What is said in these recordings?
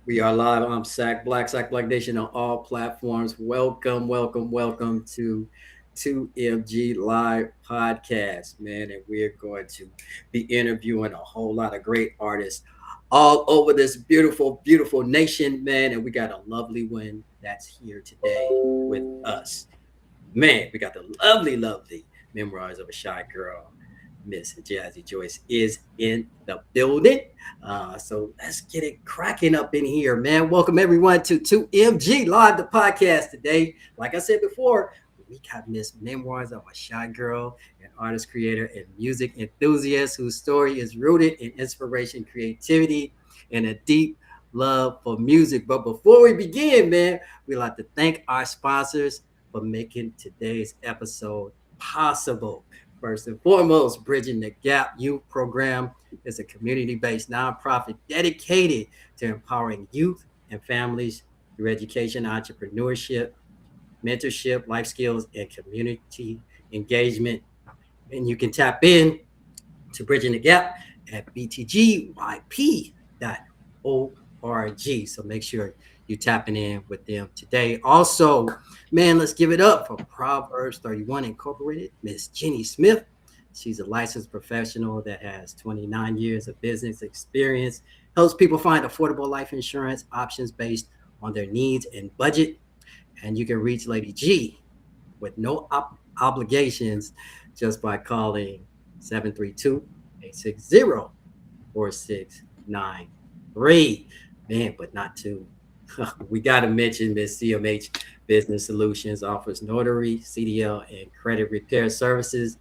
We are live. I'm Sac Black Nation on all platforms. Welcome to 2MG Live Podcast, man. And we're going to be interviewing a whole lot of great artists all over this beautiful nation, man. And we got a lovely one that's here today with us. Man, we got the lovely memoirs of a shy girl. Miss Jazzy Joyce is in the building. So let's get it cracking up in here, man. Welcome everyone to 2MG Live, the podcast today. Like I said before, we got Miss Memoirs of a Shy Girl, an artist, creator, and music enthusiast whose story is rooted in inspiration, creativity, and a deep love for music. But before we begin, man, we'd like to thank our sponsors for making today's episode possible. First and foremost, Bridging the Gap Youth Program is a community-based nonprofit dedicated to empowering youth and families through education, entrepreneurship, mentorship, life skills, and community engagement. And you can tap in to Bridging the Gap at btgyp.org. So make sure you're tapping in with them today. Also, man, let's give it up for Proverbs 31 Incorporated, Miss Jenny Smith. She's a licensed professional that has 29 years of business experience, helps people find affordable life insurance options based on their needs and budget. And you can reach Lady G with no obligations just by calling 732-860-4693. Man, but not too. We got to mention Miss CMH Business Solutions offers notary, CDL, and credit repair services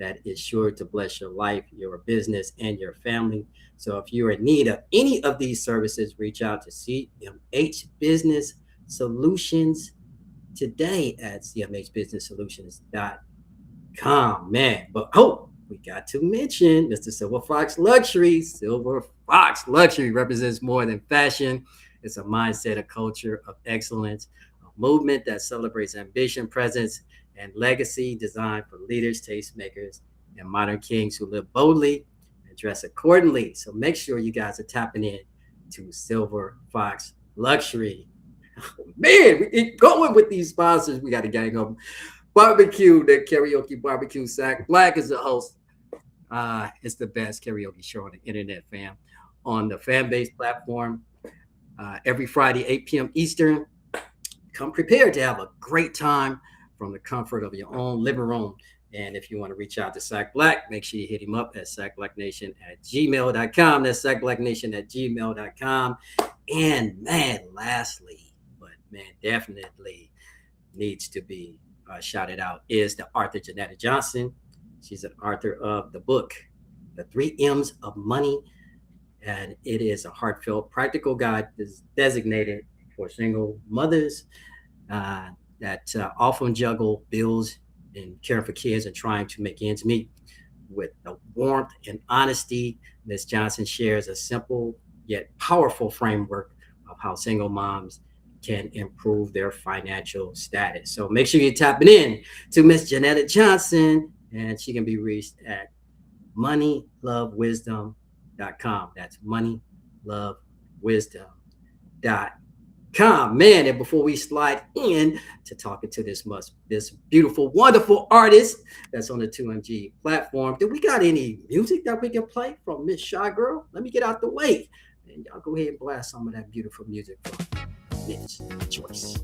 that is sure to bless your life, your business, and your family. So if you're in need of any of these services, reach out to CMH Business Solutions today at cmhbusinesssolutions.com. Man, but we got to mention Mr. Silver Fox Luxury. Silver Fox Luxury represents more than fashion. It's a mindset, a culture of excellence, a movement that celebrates ambition, presence, and legacy, designed for leaders, tastemakers, and modern kings who live boldly and dress accordingly. So make sure you guys are tapping in to Silver Fox Luxury. Man, we keep going with these sponsors. We got to gang up. Barbecue, the karaoke barbecue. Sac Black is the host. It's the best karaoke show on the internet, fam. On the fan base platform, every Friday, 8 p.m. Eastern. Come prepared to have a great time from the comfort of your own living room. And if you want to reach out to Sac Black, make sure you hit him up at sacblacknation@gmail.com. That's sacblacknation@gmail.com. And man, lastly, but man, definitely needs to be shouted out is the author Janetta Johnson. She's an author of the book, The 3 M's of Money. And it is a heartfelt, practical guide designated for single mothers that often juggle bills and caring for kids and trying to make ends meet. With the warmth and honesty, Ms. Johnson shares a simple yet powerful framework of how single moms can improve their financial status. So make sure you're tapping in to Miss Janetta Johnson, and she can be reached at moneylovewisdom.com. That's moneylovewisdom.com. Man, and before we slide in to talking to this beautiful, wonderful artist that's on the 2MG platform, do we got any music that we can play from Miss Shy Girl? Let me get out the way. And y'all go ahead and blast some of that beautiful music from Miss Joyce.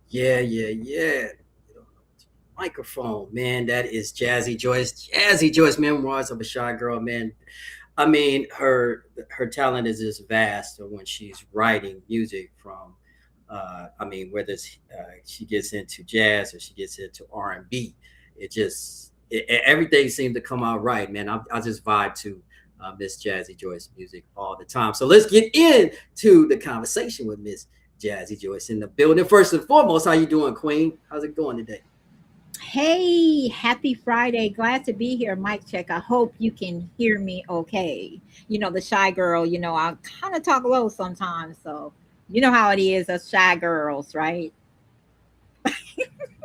Yeah. Microphone, man. That is Jazzy Joyce. Jazzy Joyce, Memoirs of a Shy Girl, man. I mean, her talent is just vast when she's writing music from. I mean, whether she gets into jazz or she gets into R&B, everything seems to come out right, man. I just vibe to Miss Jazzy Joyce music all the time. So let's get into the conversation with Miss Jazzy Joyce in the building. First and foremost, how you doing, Queen? How's it going today? Hey, happy Friday. Glad to be here. Mic check. I hope you can hear me okay. The shy girl, I kind of talk low sometimes. So, you know how it is, us shy girls, right?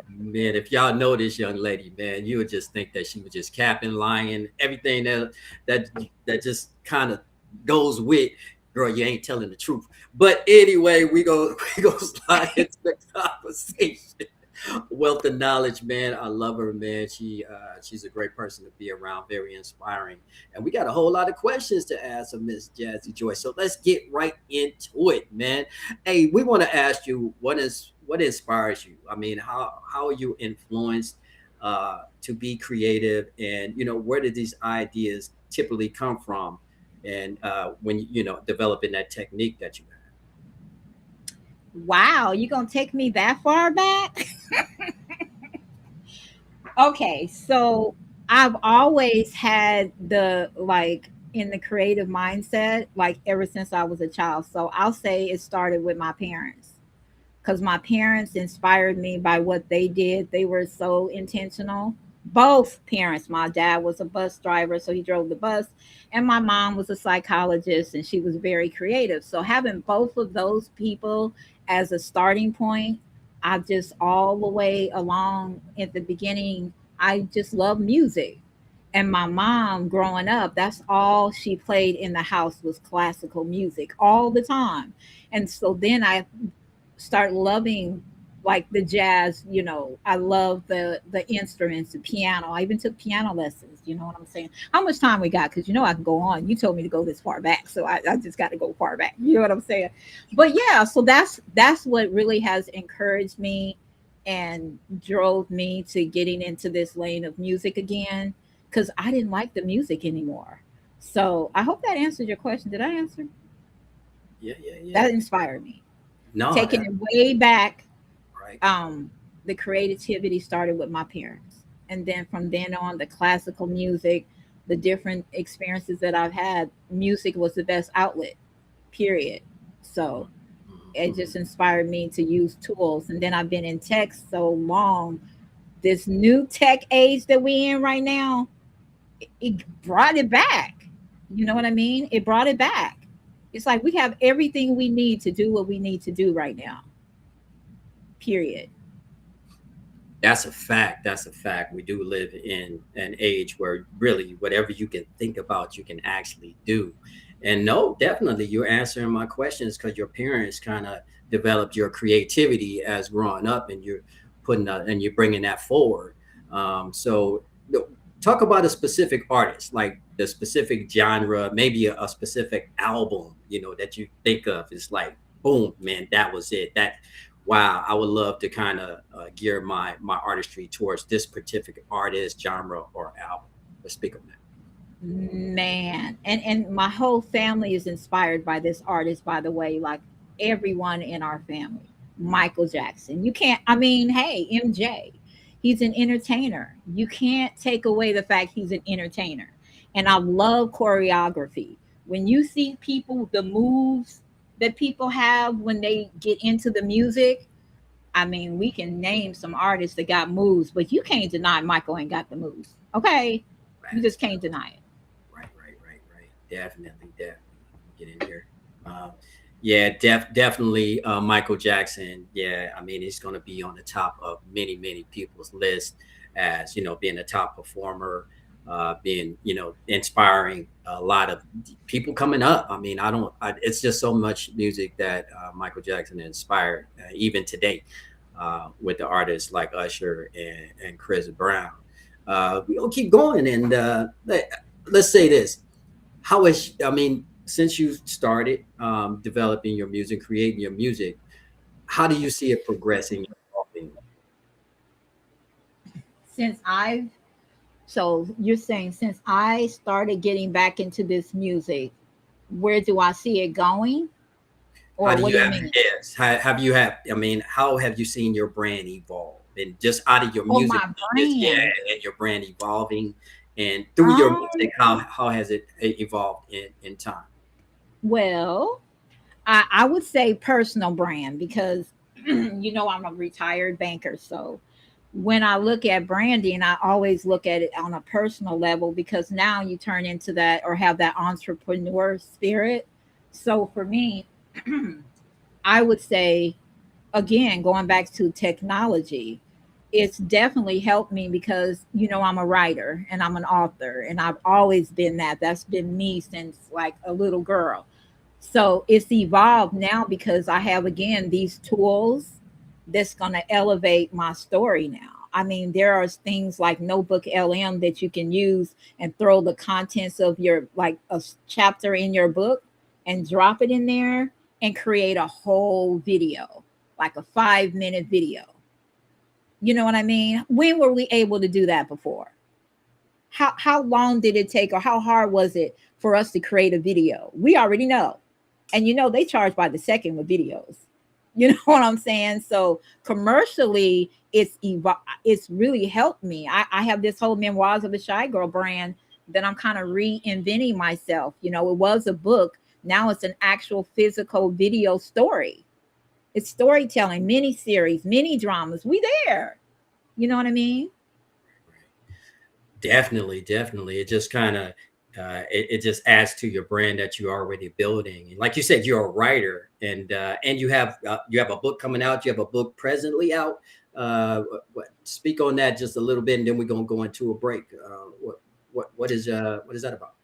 Man, if y'all know this young lady, man, you would just think that she was just capping, lying, everything that that just kind of goes with, girl, you ain't telling the truth. But anyway, we go slide into the conversation. Wealth of knowledge, man. I love her, man. She's a great person to be around, very inspiring. And we got a whole lot of questions to ask of Miss Jazzy Joy. So let's get right into it, man. Hey, we want to ask you what inspires you. I mean, how are you influenced to be creative, and where did these ideas typically come from, and when developing that technique that you have. Wow, you going to take me that far back? Okay, so I've always had in the creative mindset, like ever since I was a child. So I'll say it started with my parents because my parents inspired me by what they did. They were so intentional. Both parents. My dad was a bus driver, so he drove the bus, and my mom was a psychologist, and she was very creative. So having both of those people as a starting point, I just all the way along at the beginning, I just love music. And my mom growing up, that's all she played in the house was classical music all the time. And so then I start loving like the jazz. I love the instruments, the piano. I even took piano lessons. You know what I'm saying? How much time we got? Because I can go on. You told me to go this far back, so I just got to go far back. You know what I'm saying? But yeah, so that's what really has encouraged me and drove me to getting into this lane of music again, because I didn't like the music anymore. So I hope that answered your question. Did I answer? Yeah. That inspired me, No, taking it way back. right. The creativity started with my parents, and then from then on, the classical music, the different experiences that I've had, music was the best outlet, period. So it Mhm. just inspired me to use tools. And then I've been in tech so long, this new tech age that we in right now, it brought it back. You know what I mean? It brought it back. It's like we have everything we need to do what we need to do right now, period. That's a fact. That's a fact. We do live in an age where really whatever you can think about, you can actually do. And no, definitely, you're answering my questions because your parents kind of developed your creativity as growing up, and you're putting that and you're bringing that forward. So, talk about a specific artist, like the specific genre, maybe a specific album, that you think of. It's like, boom, man, that was it. That wow, I would love to kind of gear my artistry towards this particular artist, genre, or album. Let's speak on that. Man, and my whole family is inspired by this artist, by the way, like everyone in our family. Michael Jackson. You can't, I mean, hey, MJ. He's an entertainer. You can't take away the fact he's an entertainer. And I love choreography. When you see people, the moves that people have when they get into the music, I mean, we can name some artists that got moves, but you can't deny Michael ain't got the moves. Okay? You Right, just can't deny it. right. Definitely. Get in here. Um, yeah, definitely. Michael Jackson. Yeah, I mean, he's going to be on the top of many people's list as being a top performer, being inspiring a lot of people coming up. I mean, it's just so much music that Michael Jackson inspired, even today, with the artists like Usher and Chris Brown. We're gonna keep going, and let's say this: how is I mean, since you started developing your music, creating your music, how do you see it progressing? Since I've So you're saying since I started getting back into this music, where do I see it going? How Or do what you do you have mean? yes? How have you have? I mean, how have you seen your brand evolve? And just out of your Oh, music, my just yeah, brand. and your brand evolving, and through your Um, music, how has it evolved in time? well, I would say personal brand because I'm a retired banker. So when I look at branding, I always look at it on a personal level because now you turn into that or have that entrepreneur spirit. So for me, I would say again, going back to technology, it's definitely helped me because I'm a writer and I'm an author and I've always been that. That's been me since like a little girl. So it's evolved now because I have again these tools that's going to elevate my story now. I mean, there are things like Notebook LM that you can use and throw the contents of your like chapter in your book and drop it in there and create a whole video, like a 5-minute video. You know what I mean? When were we able to do that before? How long did it take or how hard was it for us to create a video? We already know. And they charge by the second with videos. You know what I'm saying? So commercially, it's really helped me. I have this whole Memoirs of a Shy Girl brand that I'm kind of reinventing myself. It was a book. Now it's an actual physical video story. It's storytelling, mini series, mini dramas. We there. You know what I mean? Definitely, definitely. It just kind of it just adds to your brand that you're already building. And like you said, you're a writer, and you have a book coming out. You have a book presently out. Speak on that just a little bit, and then we're gonna go into a break. What is that about?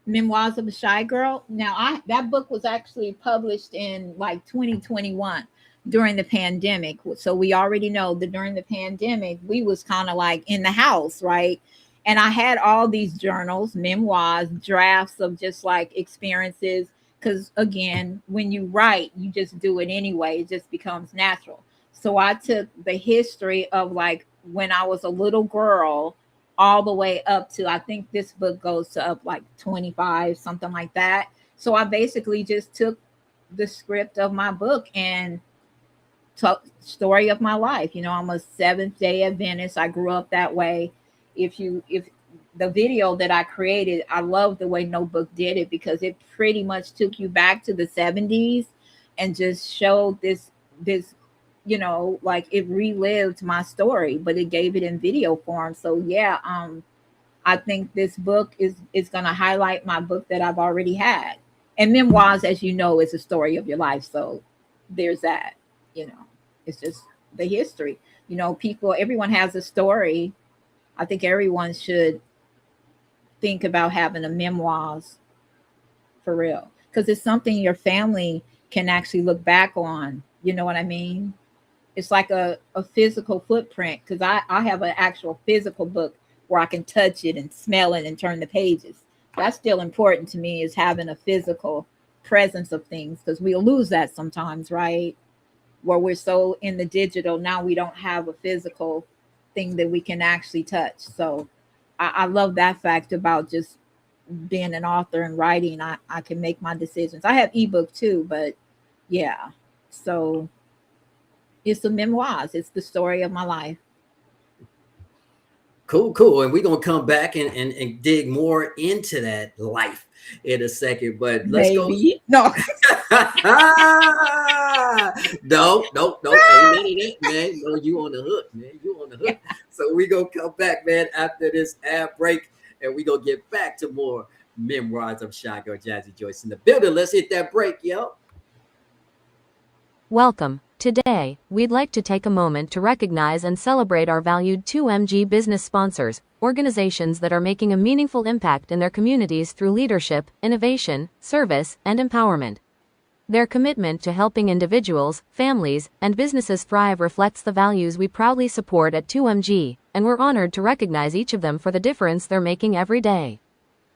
Memoirs of a Shy Girl. Now, I that book was actually published in like 2021 during the pandemic. So we already know that during the pandemic, we was kind of like in the house, right? And I had all these journals, memoirs, drafts of just like experiences. Because again, when you write, you just do it anyway. It just becomes natural. So I took the history of like when I was a little girl all the way up to I think this book goes to up like 25, something like that. So I basically just took the script of my book and took story of my life. I'm a Seventh Day Adventist. I grew up that way. If the video that I created, I love the way Notebook did it because it pretty much took you back to the 70s and just showed this like it relived my story, but it gave it in video form. So yeah, I think this book is going to highlight my book that I've already had. And memoirs, as you know, is a story of your life. So there's that. You know, it's just the history. Everyone has a story. I think everyone should think about having a memoirs for real because it's something your family can actually look back on. You know what I mean? It's like a physical footprint because I have an actual physical book where I can touch it and smell it and turn the pages. That's still important to me is having a physical presence of things because we'll lose that sometimes, right? Where we're so in the digital now we don't have a physical thing that we can actually touch. So I love that fact about just being an author and writing. I can make my decisions. I have ebook too, but yeah. So it's the memoirs. It's the story of my life. Cool, cool. And we're gonna come back and dig more into that life in a second. But let's go. Maybe. No. No, no, no, ain't none of that, man. No, you on the hook, man. You on the hook. So we gonna come back, man, after this ad break, and we gonna get back to more memoirs of Shy Girl Jazzy Joyce in the building. Let's hit that break, yo. Welcome. Today, we'd like to take a moment to recognize and celebrate our valued 2MG business sponsors, organizations that are making a meaningful impact in their communities through leadership, innovation, service, and empowerment. Their commitment to helping individuals, families, and businesses thrive reflects the values we proudly support at 2MG, and we're honored to recognize each of them for the difference they're making every day.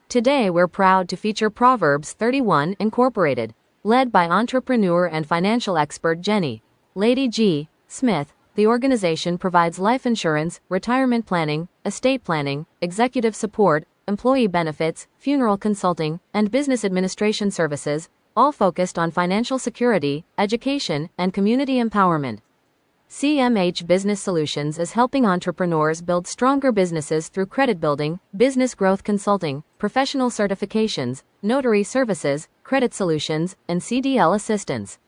Today, we're proud to feature Proverbs 31 Incorporated, led by entrepreneur and financial expert Jenny Lady G. Smith, the organization provides life insurance, retirement planning, estate planning, executive support, employee benefits, funeral consulting, and business administration services, all focused on financial security, education, and community empowerment. CMH Business Solutions is helping entrepreneurs build stronger businesses through credit building, business growth consulting, professional certifications, notary services, credit solutions, and CDL assistance.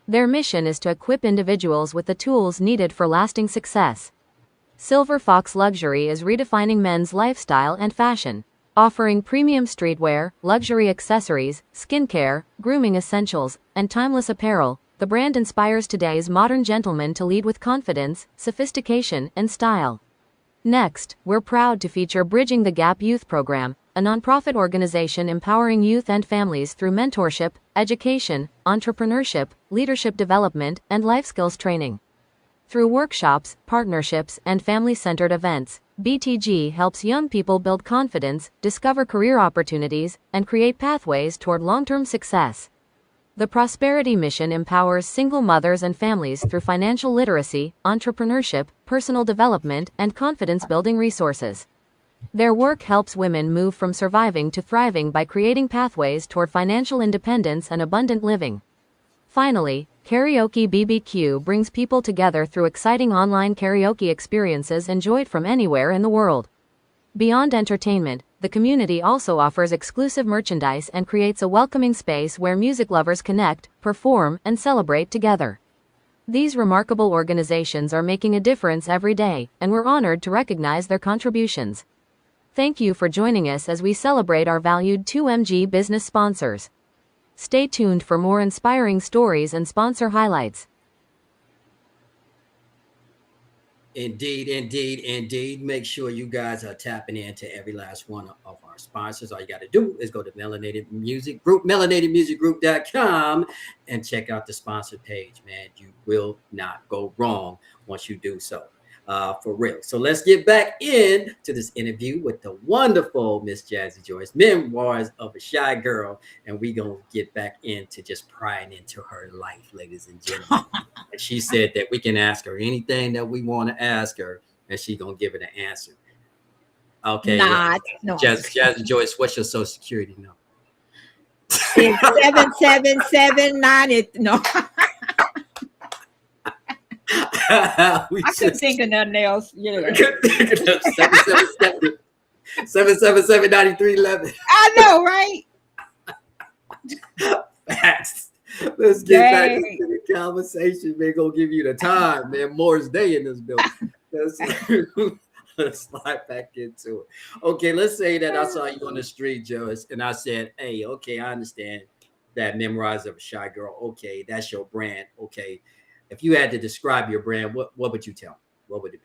Their mission is to equip individuals with the tools needed for lasting success. Silver Fox Luxury is redefining men's lifestyle and fashion, offering premium streetwear, luxury accessories, skincare, grooming essentials, and timeless apparel. The brand inspires today's modern gentleman to lead with confidence, sophistication, and style. Next, we're proud to feature Bridging the Gap Youth Program, a nonprofit organization empowering youth and families through mentorship, education, entrepreneurship, leadership development, and life skills training. Through workshops, partnerships, and family-centered events, BTG helps young people build confidence, discover career opportunities, and create pathways toward long-term success. The Prosperity Mission empowers single mothers and families through financial literacy, entrepreneurship, personal development, and confidence-building resources. Their work helps women move from surviving to thriving by creating pathways toward financial independence and abundant living. Finally, Karaoke BBQ brings people together through exciting online karaoke experiences enjoyed from anywhere in the world. Beyond entertainment, the community also offers exclusive merchandise and creates a welcoming space where music lovers connect, perform, and celebrate together. These remarkable organizations are making a difference every day, and we're honored to recognize their contributions. Thank you for joining us as we celebrate our valued 2MG business sponsors. Stay tuned for more inspiring stories and sponsor highlights. Indeed, indeed, indeed. Make sure you guys are tapping into every last one of our sponsors. All you got to do is go to Melanated Music Group, melanatedmusicgroup.com, and check out the sponsor page, man. You will not go wrong once you do so. For real. So let's get back in to this interview with the wonderful Miss Jazzy Joyce, Memoirs of a Shy Girl. And we going to get back into just prying into her life, ladies and gentlemen. And she said that we can ask her anything that we want to ask her, and she going to give it an answer. Okay. No. Jazzy Joyce, what's your social security number? It's 7779. No. I couldn't think of nothing else. Yeah. 777-9311. I know, right? Facts. Let's get back into the conversation. We're gonna give you the time, man. Moore's Day in this building. Let's slide back into it. Okay, let's say that I saw you on the street, Joyce, and I said, "Hey, okay, I understand that Memoirs of a Shy Girl. Okay, that's your brand. Okay." If you had to describe your brand, what would you tell me? What would it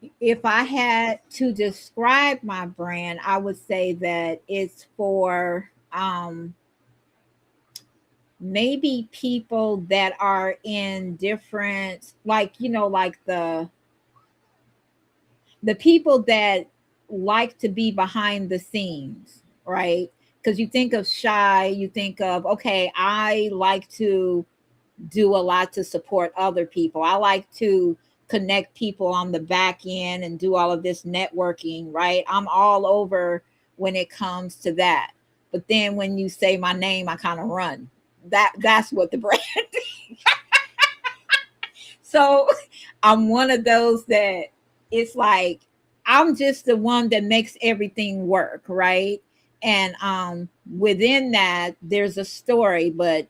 be? If I had to describe my brand, I would say that it's for maybe people that are in different, like, like the people that like to be behind the scenes, right? Because you think of shy, you think of, okay, I like to do a lot to support other people. I like to connect people on the back end and do all of this networking, right? I'm all over when it comes to that. But then when you say my name, I kind of run. That's what the brand is. So I'm one of those that it's like, I'm just the one that makes everything work, right? And within that, there's a story, but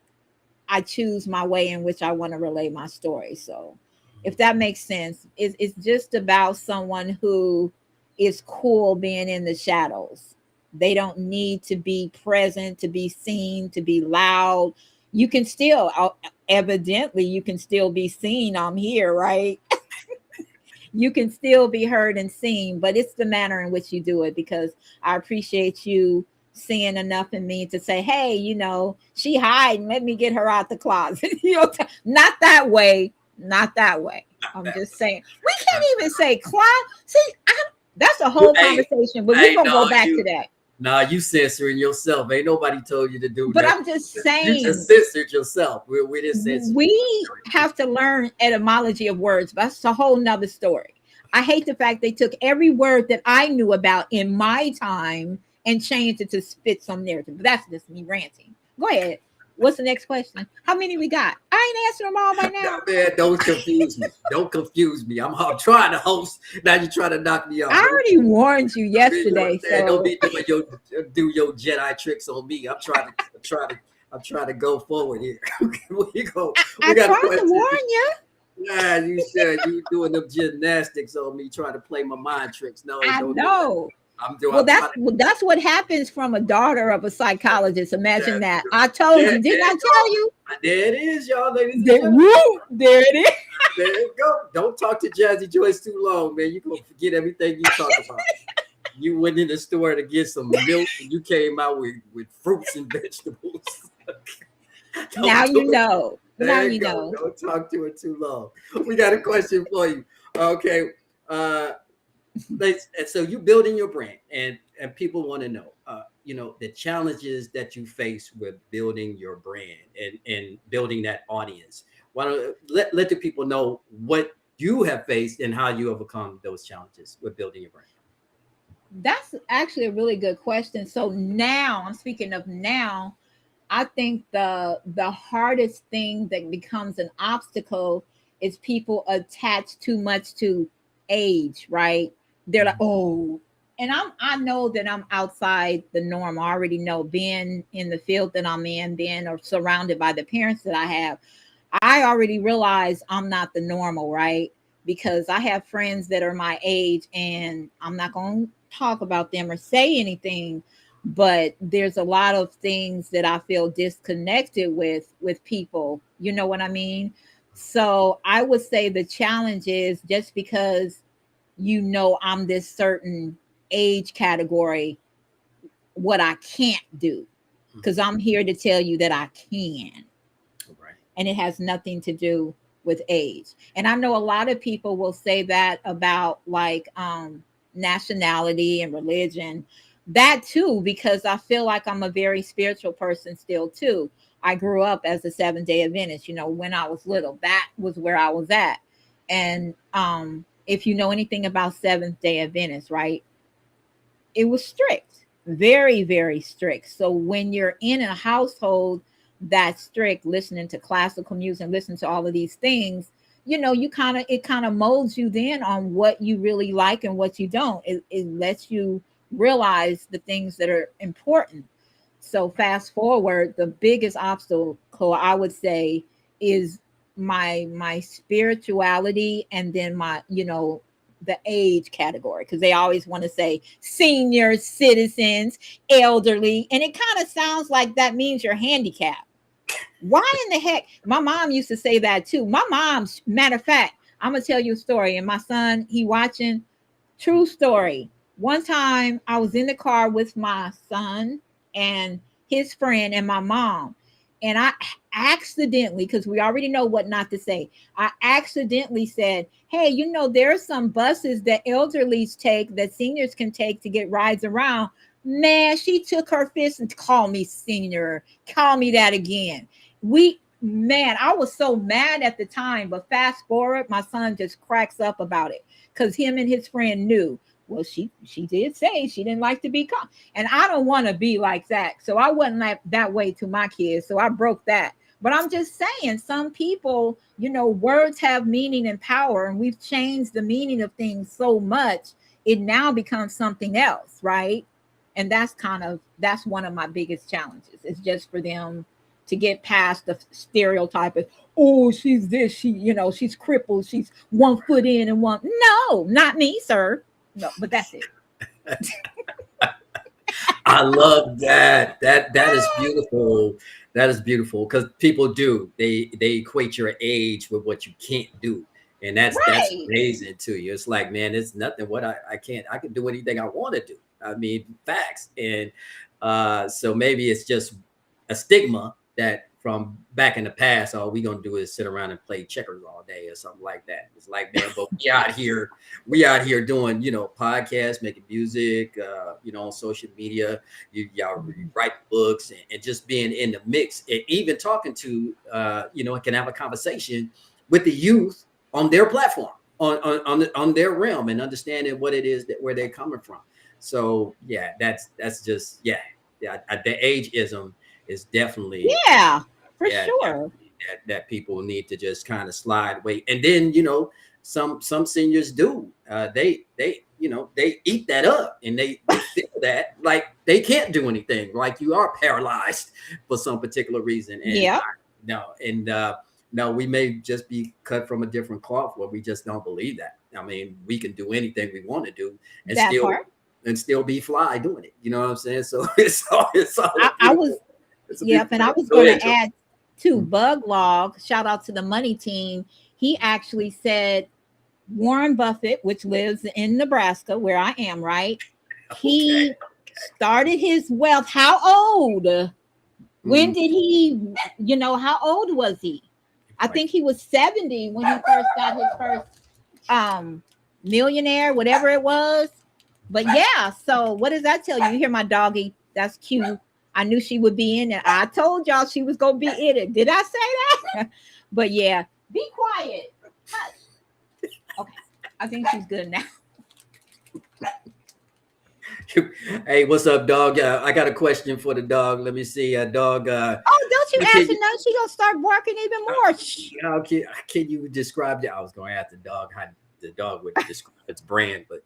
I choose my way in which I want to relay my story. So if that makes sense, it's just about someone who is cool being in the shadows. They don't need to be present, to be seen, to be loud. You can still, evidently, you can still be seen. I'm here, right? You can still be heard and seen, but it's the manner in which you do it, because I appreciate you seeing enough in me to say, hey, she hiding, let me get her out the closet. Not that way. I'm just saying, we can't even say closet. See, that's a whole conversation, but we're gonna go back to that. Nah, you censoring yourself. Ain't nobody told you to do But that. I'm just You just saying, censored yourself. We didn't censor you. we have to learn etymology of words. But that's a whole nother story. I hate the fact they took every word that I knew about in my time and changed it to fit some narrative. But that's just me ranting. Go ahead. What's the next question? How many we got? I ain't answering them all by No, now. man, don't confuse me. Don't confuse me. I'm trying to host. Now you're trying to knock me I off. already warned you Don't, yesterday, don't so be doing your Jedi tricks on me. I'm trying to go forward here. We I got tried to questions. warn you. Nah, you said you doing them gymnastics on me, trying to play my mind tricks. No, I don't do that. know. I'm trying That's what happens from a daughter of a psychologist. to. Imagine that. I told you, didn't I tell you? There it is, y'all, ladies and There, gentlemen. woo, there it is. There you go. Don't talk to Jazzy Joyce too long, man. You're gonna forget everything you talk about. You went in the store to get some milk and you came out with fruits and vegetables. Now Don't do you it. know. Now There you you go. know. Don't talk to her too long. We got a question for you. Okay. Uh and so you building your brand and people want to know the challenges that you face with building your brand and building that audience. Why don't let the people know what you have faced and how you have overcome those challenges with building your brand. That's actually a really good question. So now I'm speaking of now. I think the hardest thing that becomes an obstacle is people attach too much to age, right? They're like, Mhm. oh, and I know that I'm outside the norm. I already know being in the field that I'm in, being or surrounded by the parents that I have. I already realize I'm not the normal, right? Because I have friends that are my age, and I'm not going to talk about them or say anything, but there's a lot of things that I feel disconnected with people. You know what I mean? So I would say the challenge is just because I'm this certain age category, what I can't do. Because Mhm. I'm here to tell you that I can, Right. and it has nothing to do with age. And I know a lot of people will say that about like nationality and religion, that too, because I feel like I'm a very spiritual person still too. I grew up as a 7 day Adventist, when I was little. That was where I was at. And if you know anything about Seventh-day Adventists, right? It was strict, very, very strict. So when you're in a household that's strict, listening to classical music, listening to all of these things, it kind of molds you then on what you really like and what you don't. It lets you realize the things that are important. So fast forward, the biggest obstacle I would say is my spirituality, and then my the age category, because they always want to say senior citizens, elderly, and it kind of sounds like that means you're handicapped. Why in the heck? My mom used to say that too. My mom's matter of fact, I'm gonna tell you a story, and my son, he watching. True story. One time I was in the car with my son and his friend and my mom, and I accidentally, because we already know what not to say, I accidentally said, hey, there are some buses that elderlies take that seniors can take to get rides around. Man, she took her fist and called me senior. Call me that again. Man, I was so mad at the time, but fast forward, my son just cracks up about it because him and his friend knew. Well, she did say she didn't like to be called, and I don't want to be like that. So I wasn't like that way to my kids. So I broke that. But I'm just saying, some people, words have meaning and power, and we've changed the meaning of things so much, it now becomes something else, right? And that's one of my biggest challenges. It's just for them to get past the stereotype of, oh, she's this, she's crippled, she's 1 foot in and one. No, not me, sir. No, but that's it. I love that. That is beautiful. That is beautiful because people do they equate your age with what you can't do, and that's Right. amazing to you. It's like, man, it's nothing. What I can't. I can do anything I want to do. I mean, facts. And so maybe it's just a stigma that from back in the past. All we gonna do is sit around and play checkers all day or something like that. It's like, man, but we out here doing, podcasts, making music, on social media. Y'all write books and just being in the mix, and even talking to, can have a conversation with the youth on their platform, on their realm, and understanding what it is that where they're coming from. So yeah, that's just the ageism is definitely Yeah, for yeah sure. that people need to just kind of slide away. And then some seniors do they eat that up, and they feel that like they can't do anything, like you are paralyzed for some particular reason. And Yeah, no, we may just be cut from a different cloth where we just don't believe that. I mean, we can do anything we want to do and that part. still be fly doing it. You know what I'm saying? So it's all a I beautiful, was, it's a yep, beautiful and I thing. was Go going ahead, to Joe. add to Bug Log. Shout out to the money team. He actually said Warren Buffett, which lives in Nebraska, where I am, right? Okay. He started his wealth. How old? When Mhm. did he, how old was he? I Like, think he was 70 when he first got his first millionaire, whatever it was. But yeah, so what does that tell you? You hear my doggy? That's cute. I knew she would be in it. I told y'all she was gonna be in it. Did I say that? But yeah, be quiet. Hush. Okay, I think she's good now. hey, what's up, dog? I got a question for the dog. Let me see, dog. Oh, don't you Can ask her you, nothing? She gonna start barking even more. Shh. can you describe that? I was going to ask the dog how the dog would describe its brand, but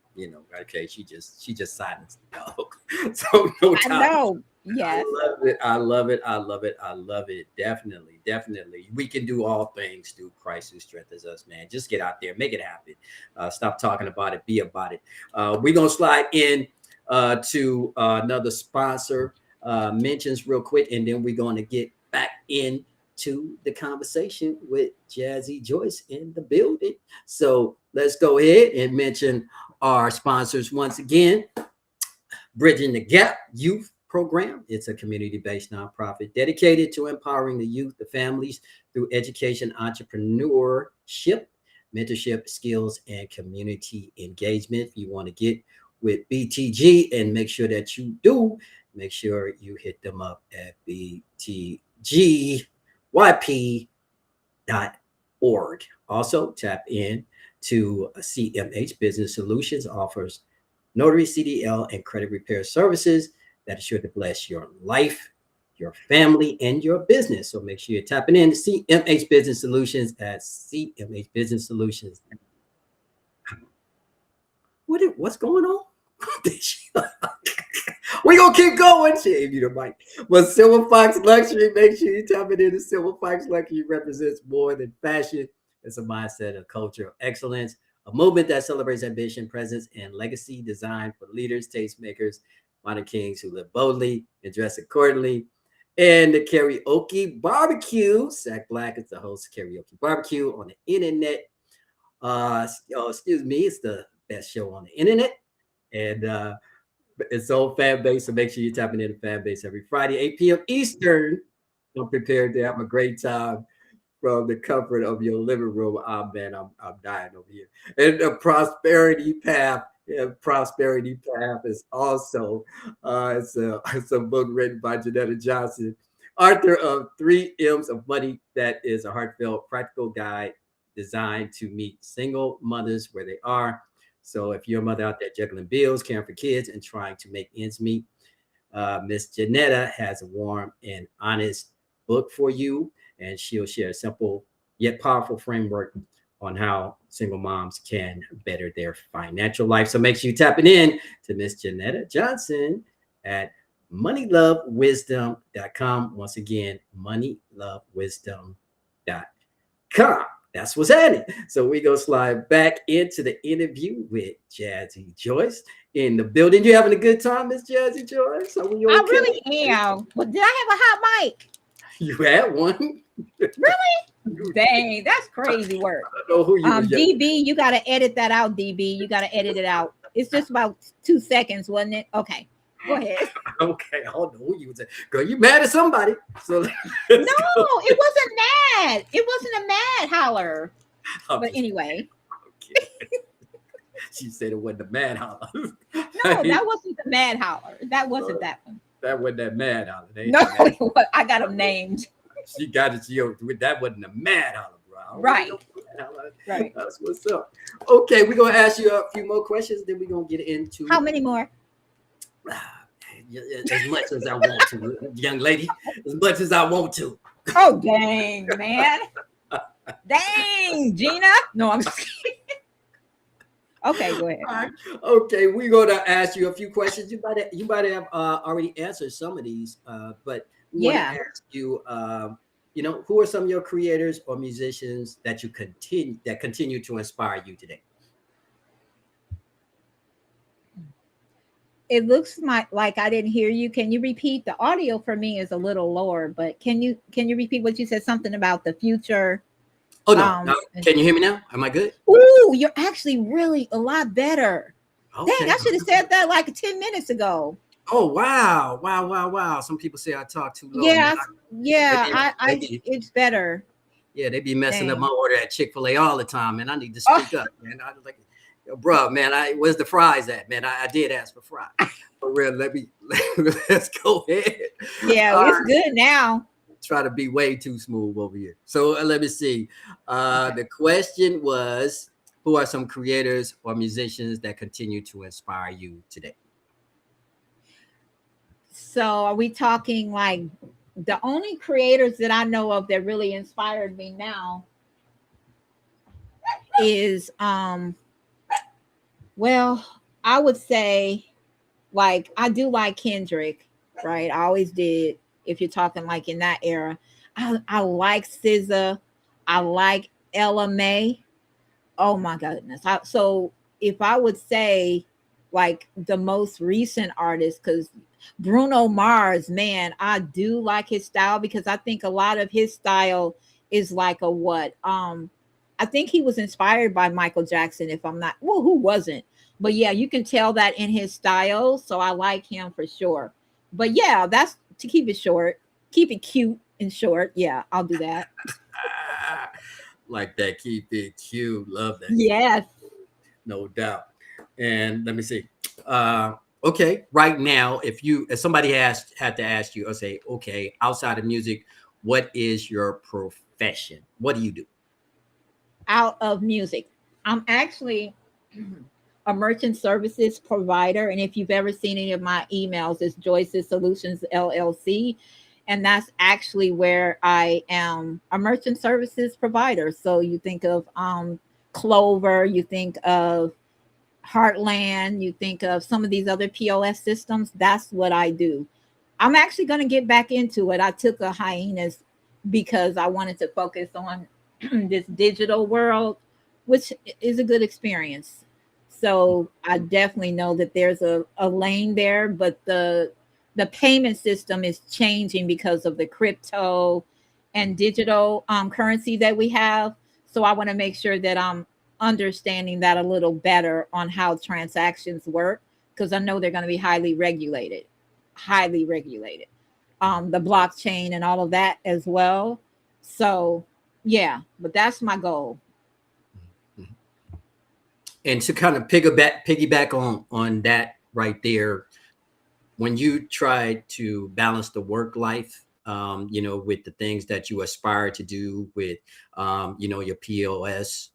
okay, she just silenced the dog. So no I time. know. I Yes. love it. I love it. I love it. I love it. Definitely. Definitely. We can do all things through Christ who strengthens us, man. Just get out there, make it happen. Stop talking about it, be about it. We're going to slide in to another sponsor mentions real quick, and then we're going to get back into the conversation with Jazzy Joyce in the building. So let's go ahead and mention our sponsors once again. Bridging the Gap Youth Program. It's a community-based nonprofit dedicated to empowering the youth, the families through education, entrepreneurship, mentorship, skills, and community engagement. If you want to get with BTG and make sure that you do, make sure you hit them up at btgyp.org. Also, tap in to CMH Business Solutions offers notary CDL and credit repair services that is sure to bless your life, your family, and your business. So make sure you're tapping in to CMH Business Solutions at CMH Business Solutions. What's going on? We gonna keep going. She gave you the mic. But Silver Fox Luxury, make sure you tap it into Silver Fox Luxury represents more than fashion. It's a mindset of culture of excellence, a movement that celebrates ambition, presence, and legacy designed for leaders, tastemakers, modern kings who live boldly and dress accordingly. And the karaoke barbecue. Sac Black is the host of karaoke barbecue on the internet. Excuse me, it's the best show on the internet. And its own fan base. So make sure you're tapping in the fan base every Friday, 8 p.m. Eastern. I'm prepared to have a great time from the comfort of your living room. Oh man, I'm dying over here. And the Prosperity Path. Yeah, Prosperity Path is also it's a book written by Janetta Johnson, author of 3 M's of Money. That is a heartfelt, practical guide designed to meet single mothers where they are. So if you're a mother out there juggling bills, caring for kids, and trying to make ends meet, Miss Janetta has a warm and honest book for you, and she'll share a simple yet powerful framework on how single moms can better their financial life. So make sure you tapping in to Miss Janetta Johnson at moneylovewisdom.com. Once again, moneylovewisdom.com. That's what's happening. So we go slide back into the interview with Jazzy Joyce in the building. You having a good time, Miss Jazzy Joyce? Are we I okay? really am. But did I have a hot mic? You had one. Really? Dang, that's crazy work. I don't know who you was yelling. DB, you gotta edit that out, DB. You gotta edit it out. It's just about 2 seconds, wasn't it? Okay. Go ahead. Okay, I don't know who you was at. Girl, you mad at somebody. So let's No, go. it wasn't mad. It wasn't a mad holler. I'm But just anyway, kidding. She said it wasn't a mad holler. no, that wasn't the mad holler. That wasn't that one. That wasn't that mad holler. They ain't No, the mad. I got them named. She got it. That wasn't a mad holler, bro. I don't Right. know mad holler. Right. That's what's up. Okay, we're gonna ask you a few more questions, then we're gonna get into How many more? as much as I want to, young lady. As much as I want to. Oh, dang, man. Dang, Gina. No, I'm just kidding. Okay, go ahead. All right. Okay, we're gonna ask you a few questions. You might have already answered some of these, but we want Yeah. to ask you. Who are some of your creators or musicians that continue to inspire you today? It looks like I didn't hear you. Can you repeat? The audio for me is a little lower, but can you repeat what you said? Something about the future. Oh no, can you hear me now? Am I good? Ooh, you're actually really a lot better. Okay. Dang, I should have said that like 10 minutes ago. Oh wow! Some people say I talk too low. Yeah, Man. yeah, Maybe- it's better. Yeah, they be messing up Dang. my order at Chick-fil-A all the time, man. I need to speak up, man. I was like, yo, bro, man, where's the fries at, man? I did ask for fries. For real, let's go ahead. Yeah, All it's right. good now. Try to be way too smooth over here. So let me see. The question was, who are some creators or musicians that continue to inspire you today? So are we talking like the only creators that I know of that really inspired me now is well, I would say like I do like Kendrick, right? I always did. If you're talking like in that era, I like SZA, I like Ella May. Oh my goodness! So if I would say like the most recent artist, because Bruno Mars, man, I do like his style because I think a lot of his style is like a what? I think he was inspired by Michael Jackson. If I'm not, well, who wasn't? But yeah, you can tell that in his style. So I like him for sure. But yeah, that's to keep it short, keep it cute and short. Yeah, I'll do that. Like that, keep it cute. Love that. Yes. No doubt. And let me see. Okay, right now, if somebody had to ask you or say, okay, outside of music, what is your profession? What do you do? Out of music. I'm actually a merchant services provider. And if you've ever seen any of my emails, it's Joyce's Solutions LLC. And that's actually where I am a merchant services provider. So you think of Clover, you think of Heartland, you think of some of these other POS systems. That's what I do. I'm actually going to get back into it. I took a hiatus because I wanted to focus on this digital world, which is a good experience. So I definitely know that there's a lane there, but the payment system is changing because of the crypto and digital currency that we have. So I want to make sure that I'm understanding that a little better on how transactions work, because I know they're going to be highly regulated, highly regulated. The blockchain and all of that as well. So yeah, but that's my goal. And to kind of piggyback on that right there, when you try to balance the work life, with the things that you aspire to do with, your POS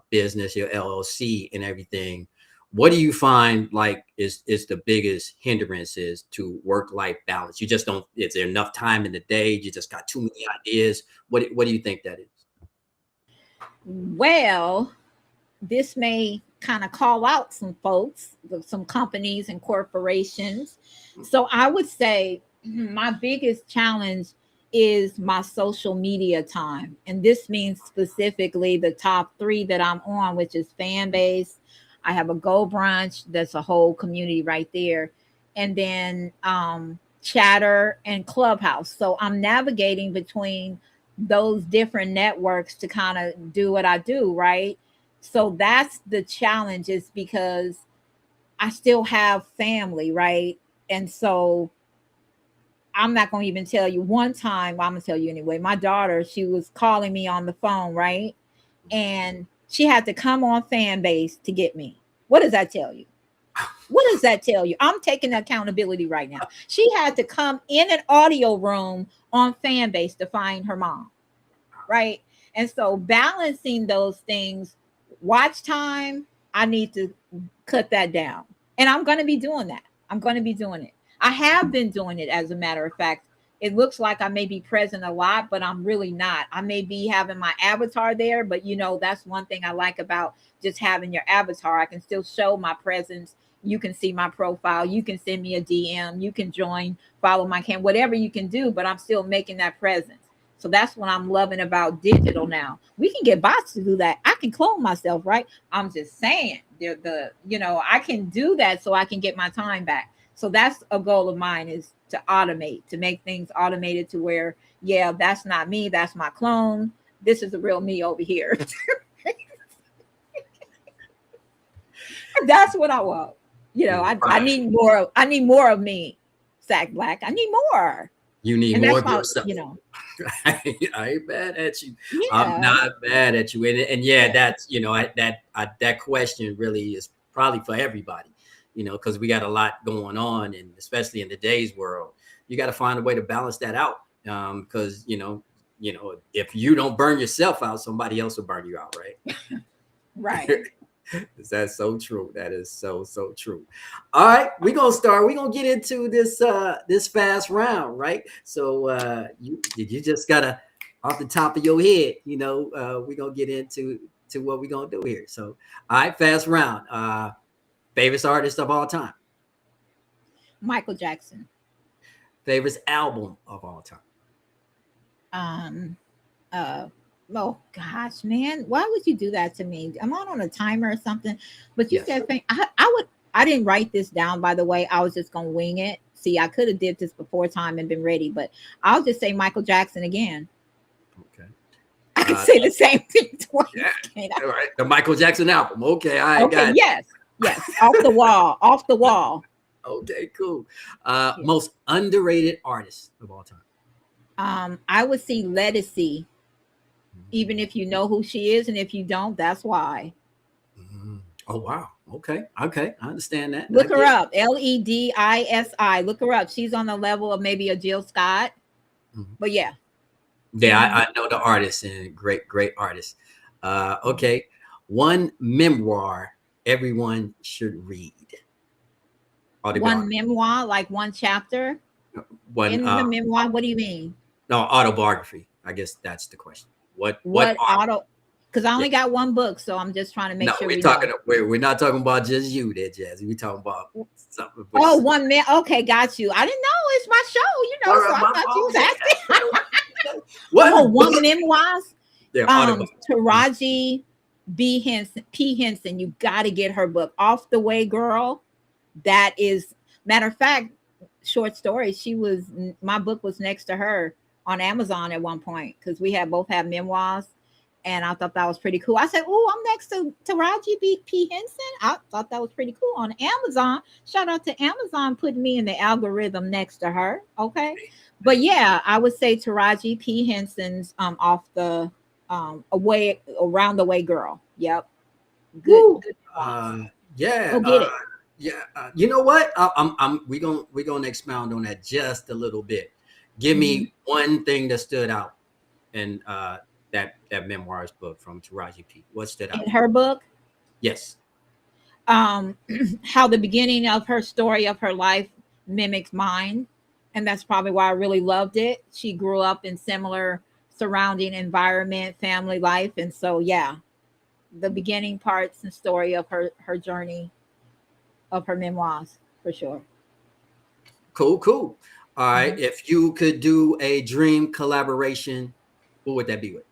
business, your LLC, and everything, what do you find like is the biggest hindrances to work life balance? You just don't. Is there enough time in the day? You just got too many ideas. What do you think that is? Well, this may kind of call out some folks, some companies and corporations. So I would say my biggest challenge is my social media time. And this means specifically the top three that I'm on, which is fan base. I have a Go Brunch, that's a whole community right there. And then Chatter and Clubhouse. So I'm navigating between those different networks to kind of do what I do, right? So that's the challenge, is because I still have family, right? And so I'm not going to even tell you. One time, well, I'm going to tell you anyway. My daughter, she was calling me on the phone, right? And she had to come on fan base to get me. What does that tell you? What does that tell you? I'm taking accountability right now. She had to come in an audio room on fan base to find her mom, right? And so balancing those things, watch time, I need to cut that down. And I'm going to be doing that. I'm going to be doing it. I have been doing it, as a matter of fact. It looks like I may be present a lot, but I'm really not. I may be having my avatar there, but that's one thing I like about just having your avatar. I can still show my presence. You can see my profile. You can send me a DM. You can join, follow my whatever you can do, but I'm still making that presence. So that's what I'm loving about digital now. We can get bots to do that. I can clone myself, right? I'm just saying I can do that so I can get my time back. So that's a goal of mine, is to automate, to make things automated to where, yeah, that's not me. That's my clone. This is the real me over here. That's what I want. I need more. I need more of me, Sac Black. I need more. You need And more that's of why, yourself. I ain't mad at you. yeah. I'm not mad at you. And yeah, that's that question really is probably for everybody. Because we got a lot going on, and especially in today's world, you got to find a way to balance that out. Because if you don't burn yourself out, somebody else will burn you out, right? Right. That's so true. That is so true. All right, we're gonna get into this fast round, right? So you just gotta, off the top of your head, we're gonna get into what we're gonna do here. So, all right, fast round. Favorite artist of all time? Michael Jackson. Favorite album of all time? Um, oh gosh, man, why would you do that to me? I'm not on a timer or something. But you Yes. said I didn't write this down, by the way. I was just gonna wing it. See, I could have did this before time and been ready, but I'll just say Michael Jackson again. Okay. I can say the same thing twice. Yeah. All right. The Michael Jackson album. Okay. All right. Okay, Got it. yes. Off the wall. Off the wall. Okay. Cool. Yeah. Most underrated artist of all time? I would see Lettucey, even if you know who she is, and if you don't, that's why. Oh wow. Okay. I understand that. Look her up. Ledisi. Look her up. She's on the level of maybe a Jill Scott. But yeah. Yeah, I know the artist, and great artist. Okay. One memoir everyone should read. One memoir, like one chapter in the memoir. What do you mean? No, autobiography. I guess that's the question. What auto? Because I only got one book, so I'm just trying to make sure. We're not talking about just you there, Jazzy. We're talking about something. One man. Okay, got you. I didn't know it's my show, so I thought you was asking. One memoirs. Yeah, Taraji P. Henson. You got to get her book, Off the Way Girl. That is, matter of fact, short story. My book was next to her on Amazon at one point, because we both have memoirs. And I thought that was pretty cool. I said, "Oh, I'm next to Taraji P. Henson." I thought that was pretty cool on Amazon. Shout out to Amazon putting me in the algorithm next to her. Okay, but yeah, I would say Taraji P. Henson's Off the Around the Way Girl. Yep, good. Yeah, go get it. Yeah, you know what? We're gonna expound on that just a little bit. Give me one thing that stood out, and that memoirs book from Taraji P. What stood out? In her book? Yes. How the beginning of her story of her life mimics mine. And that's probably why I really loved it. She grew up in similar surrounding environment, family life. And so, yeah, the beginning parts and story of her journey of her memoirs, for sure. Cool. All right. If you could do a dream collaboration, what would that be with?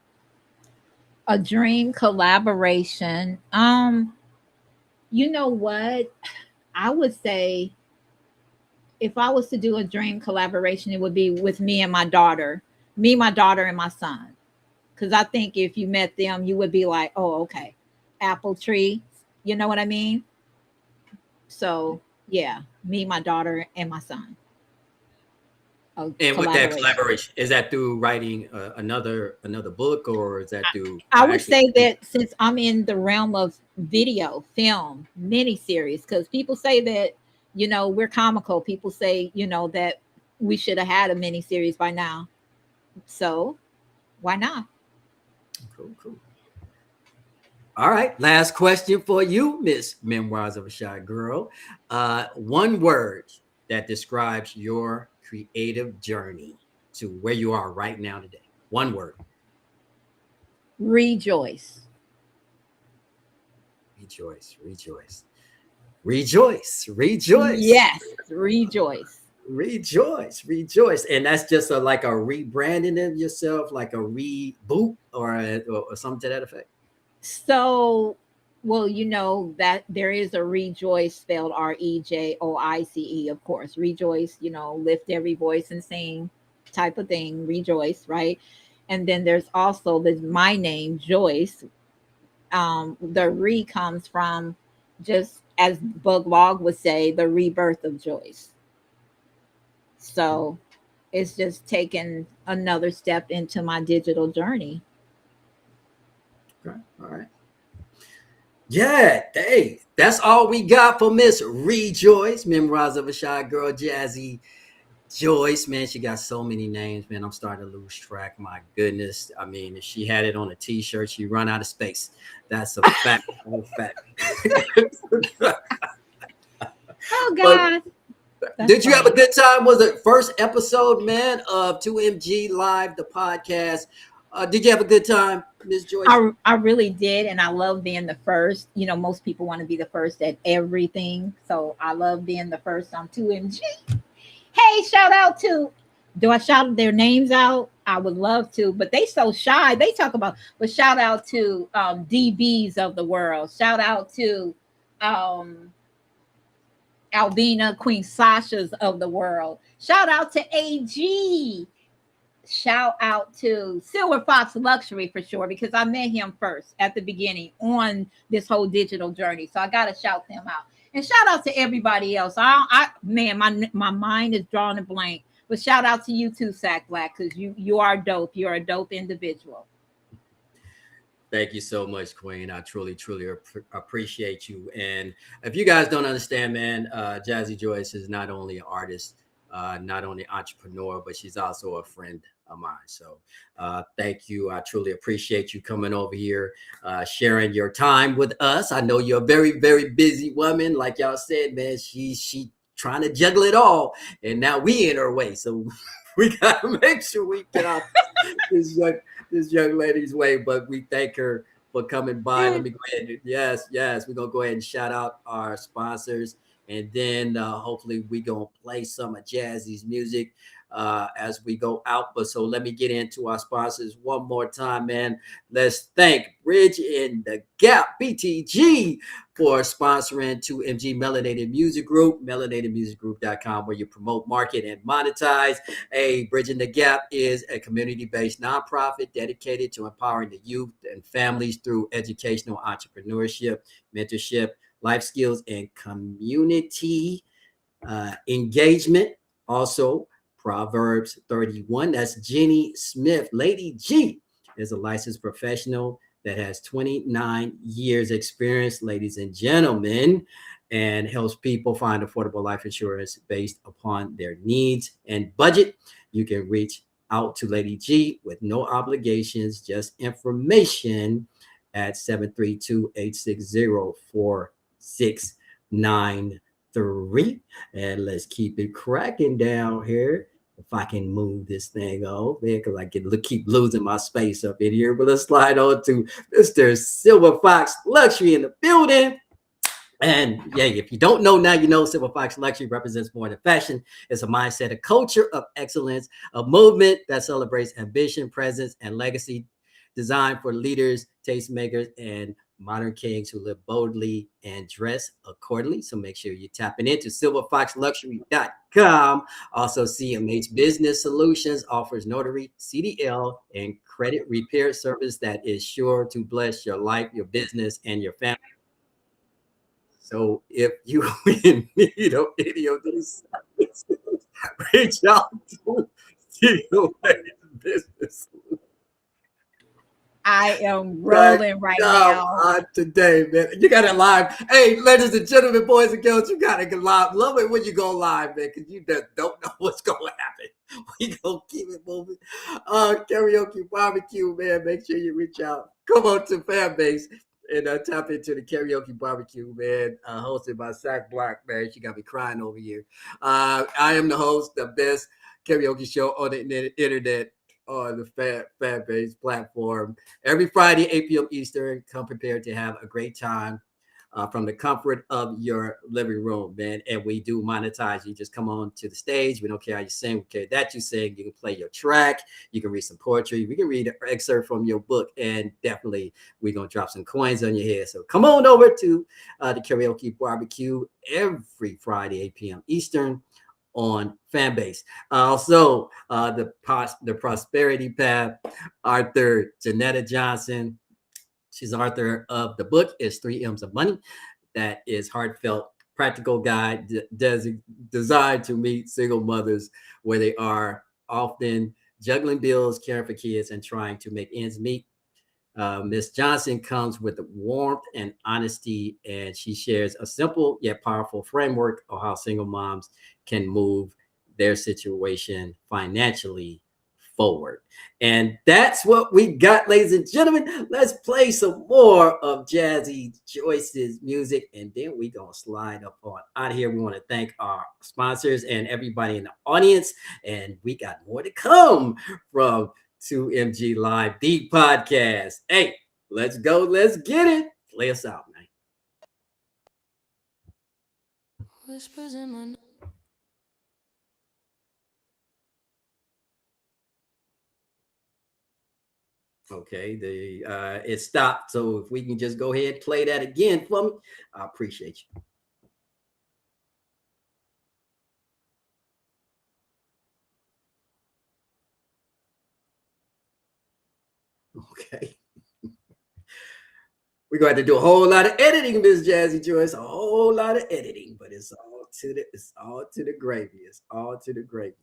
A dream collaboration. You know what? I would say if I was to do a dream collaboration, it would be with me, my daughter, and my son. Because I think if you met them, you would be like, oh, okay, apple tree. You know what I mean? So Yeah, me, my daughter, and my son. A And with that collaboration. collaboration, is that through writing another book, or is that through I would actually? say that since I'm in the realm of video, film, miniseries, because people say that, we're comical. People say, that we should have had a miniseries by now. So why not? Cool, cool. All right, last question for you, Miss Memoirs of a Shy Girl. One word that describes your creative journey to where you are right now today. One word. Rejoice. Rejoice, rejoice, rejoice, rejoice, Yes, rejoice. rejoice, rejoice. And that's just like a rebranding of yourself, like a reboot, or something to that effect. So, well, that there is a rejoice spelled Rejoice, of course. Rejoice, lift every voice and sing type of thing, rejoice, right? And then there's also my name, Joyce. The re comes from, just as Bug Log would say, the rebirth of Joyce. So it's just taken another step into my digital journey. Okay, all right. Yeah, hey, that's all we got for Miss Rejoice, Memorize of a Shy Girl, Jazzy Joyce. Man, she got so many names, man. I'm starting to lose track. My goodness. I mean, if she had it on a t-shirt, she'd run out of space. That's a fact. A fact. Oh, But God. That's did you have a funny. good time? Was it first episode, man, of 2MG Live, the podcast? Did you have a good time, Miss Joyce? I really did, and I love being the first. Most people want to be the first at everything, so I love being the first on 2MG. Hey, shout out to. Do I shout their names out? I would love to, but they so shy. They talk about. But shout out to DBs of the world. Shout out to um, Alvina, Queen Sasha's of the world. Shout out to AG. Shout out to Silver Fox Luxury for sure, because I met him first at the beginning on this whole digital journey. So I gotta shout them out. And shout out to everybody else. Man, my mind is drawing a blank. But shout out to you too, Sac Black, because you are dope. You're a dope individual. Thank you so much, Queen. I truly, truly appreciate you. And if you guys don't understand, man, Jazzy Joyce is not only an artist, not only entrepreneur, but she's also a friend of mine. So thank you. I truly appreciate you coming over here, sharing your time with us. I know you're a very, very busy woman. Like y'all said, man, she trying to juggle it all. And now we in her way. So we got to make sure we get out this young lady's way. But we thank her for coming by. Let me go ahead. Yes, we're gonna go ahead and shout out our sponsors, and then hopefully we gonna play some of Jazzy's music as we go out. But so let me get into our sponsors one more time, man. Let's thank Bridge in the Gap, BTG, for sponsoring 2MG Melanated Music Group, melanatedmusicgroup.com, where you promote, market, and monetize. Bridging the Gap is a community-based nonprofit dedicated to empowering the youth and families through educational entrepreneurship, mentorship, life skills, and community engagement. Also, Proverbs 31. That's Jenny Smith. Lady G is a licensed professional that has 29 years experience, ladies and gentlemen, and helps people find affordable life insurance based upon their needs and budget. You can reach out to Lady G with no obligations, just information at 732-860-4693. And let's keep it cracking down here. If I can move this thing over there, because I keep losing my space up in here. But let's slide on to Mr. Silver Fox Luxury in the building. And yeah, if you don't know now, you know Silver Fox Luxury represents more than fashion. It's a mindset, a culture of excellence, a movement that celebrates ambition, presence, and legacy, designed for leaders, tastemakers, and modern kings who live boldly and dress accordingly. So make sure you're tapping into silverfoxluxury.com. Also, CMH Business Solutions offers notary, CDL, and credit repair service that is sure to bless your life, your business, and your family. So if you in need of any of these services, reach out to COA Business. I am That rolling right job now. on today, man. You got it live. Hey, ladies and gentlemen, boys and girls, you got it live. Love it when you go live, man, because you just don't know what's going to happen. We gonna keep it moving. Karaoke barbecue, man. Make sure you reach out. Come on to fan base and tap into the karaoke barbecue, man. Hosted by Sac Black, man. She got me crying over here. I am the host, the best karaoke show on the internet on the fan base platform. Every Friday, 8 p.m. Eastern. Come prepared to have a great time from the comfort of your living room, man. And we do monetize. You just come on to the stage. We don't care how you sing. We care that you sing. You can play your track. You can read some poetry. We can read an excerpt from your book. And definitely, we're going to drop some coins on your head. So come on over to the Karaoke Barbecue every Friday, 8 p.m. Eastern on Fanbase. Also, the Prosperity Path, Arthur Janetta Johnson. She's the author of the book is 3 M's of Money. That is heartfelt, practical guide designed to meet single mothers where they are often juggling bills, caring for kids, and trying to make ends meet. Miss Johnson comes with warmth and honesty, and she shares a simple yet powerful framework of how single moms can move their situation financially forward. And that's what we got, ladies and gentlemen. Let's play some more of Jazzy Joyce's music, and then we're going to slide up on out of here. We want to thank our sponsors and everybody in the audience, and we got more to come from 2MG Live, the podcast. Hey, let's go. Let's get it. Play us out, man. Whispers in my Okay, it stopped. So if we can just go ahead play that again for me, I appreciate you. Okay. We're going to have to do a whole lot of editing, Miss Jazzy Joyce. A whole lot of editing, but it's all to the gravy. It's all to the gravy.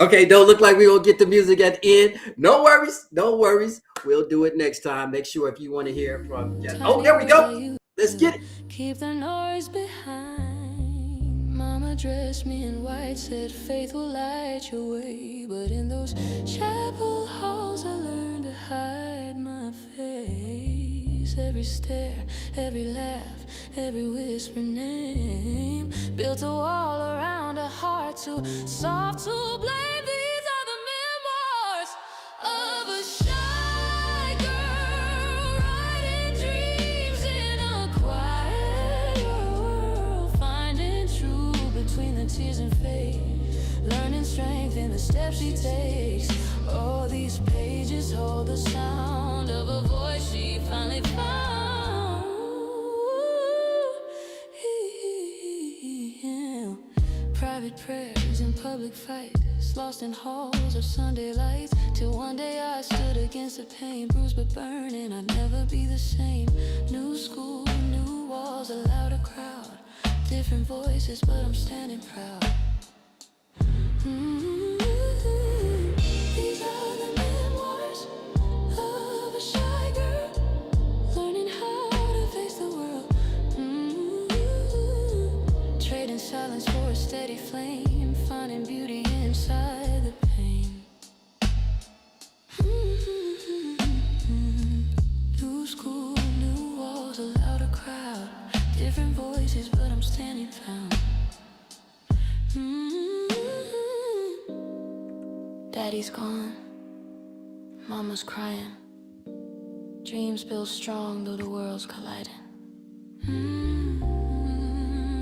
Okay, don't look like we will get the music at the end. No worries, no worries. We'll do it next time. Make sure if you want to hear from Jazzy. Oh, there we go. Let's get it. Keep the noise behind. Mama dressed me in white, said faith will light your way. But in those chapel halls, I learned to hide my face. Every stare, every laugh, every whisper name built a wall around a heart too soft to blame. These are the memoirs of a shy girl writing dreams in a quiet world, finding truth between the tears and faith, learning strength in the steps she takes. All these pages hold the sound of a voice she finally found. Private prayers and public fights, lost in halls of Sunday lights, till one day I stood against the pain, bruised but burning, I'd never be the same. New school, new walls, a louder crowd, different voices, but I'm standing proud. These are the memoirs of a shy girl, learning how to face the world. Trading silence for a steady flame, finding beauty inside the pain. New school, new walls, a louder crowd, different voices, but I'm standing found. Daddy's gone, mama's crying, dreams built strong though the world's colliding.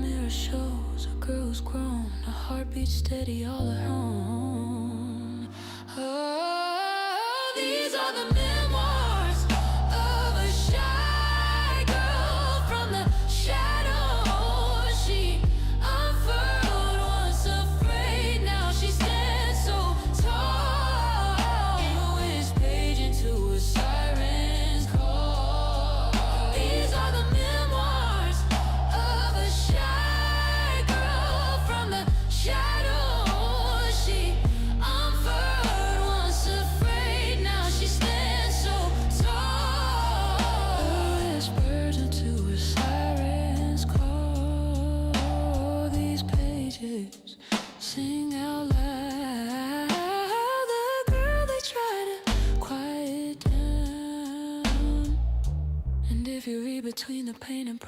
Mirror shows a girl who's grown, a heartbeat steady all alone. Oh, these are the memoirs of a shy girl from the shadows. She unfurled, once afraid, now she stands so tall. Which page into a siren's call. These are the memoirs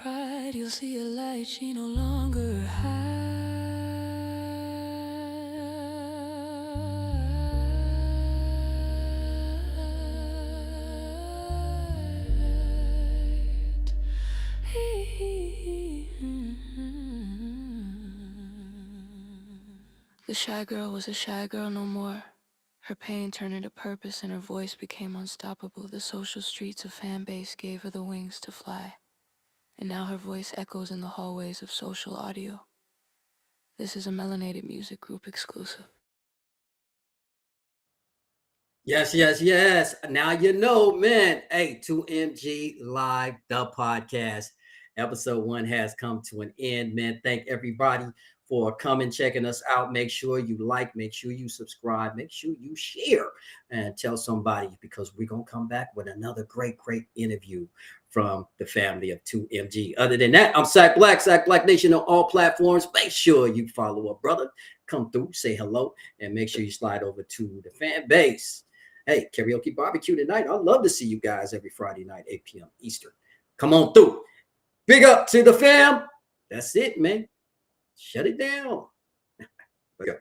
pride, you'll see a light she no longer hide. The shy girl was a shy girl no more. Her pain turned into purpose and her voice became unstoppable. The social streets of fan base gave her the wings to fly. And now her voice echoes in the hallways of social audio. This is a Melanated Music Group exclusive. Yes, yes, yes. Now you know, man. Hey, 2MG Live, the podcast. Episode 1 has come to an end, man. Thank everybody for coming, checking us out. Make sure you like, make sure you subscribe, make sure you share, and tell somebody, because we're going to come back with another great, great interview from the family of 2MG. Other than that, I'm Sac Black, Sac Black Nation on all platforms. Make sure you follow a brother. Come through, say hello, and make sure you slide over to the fan base. Hey, karaoke barbecue tonight. I'd love to see you guys every Friday night, 8 p.m. Eastern. Come on through. Big up to the fam. That's it, man. Shut it down. Let's go.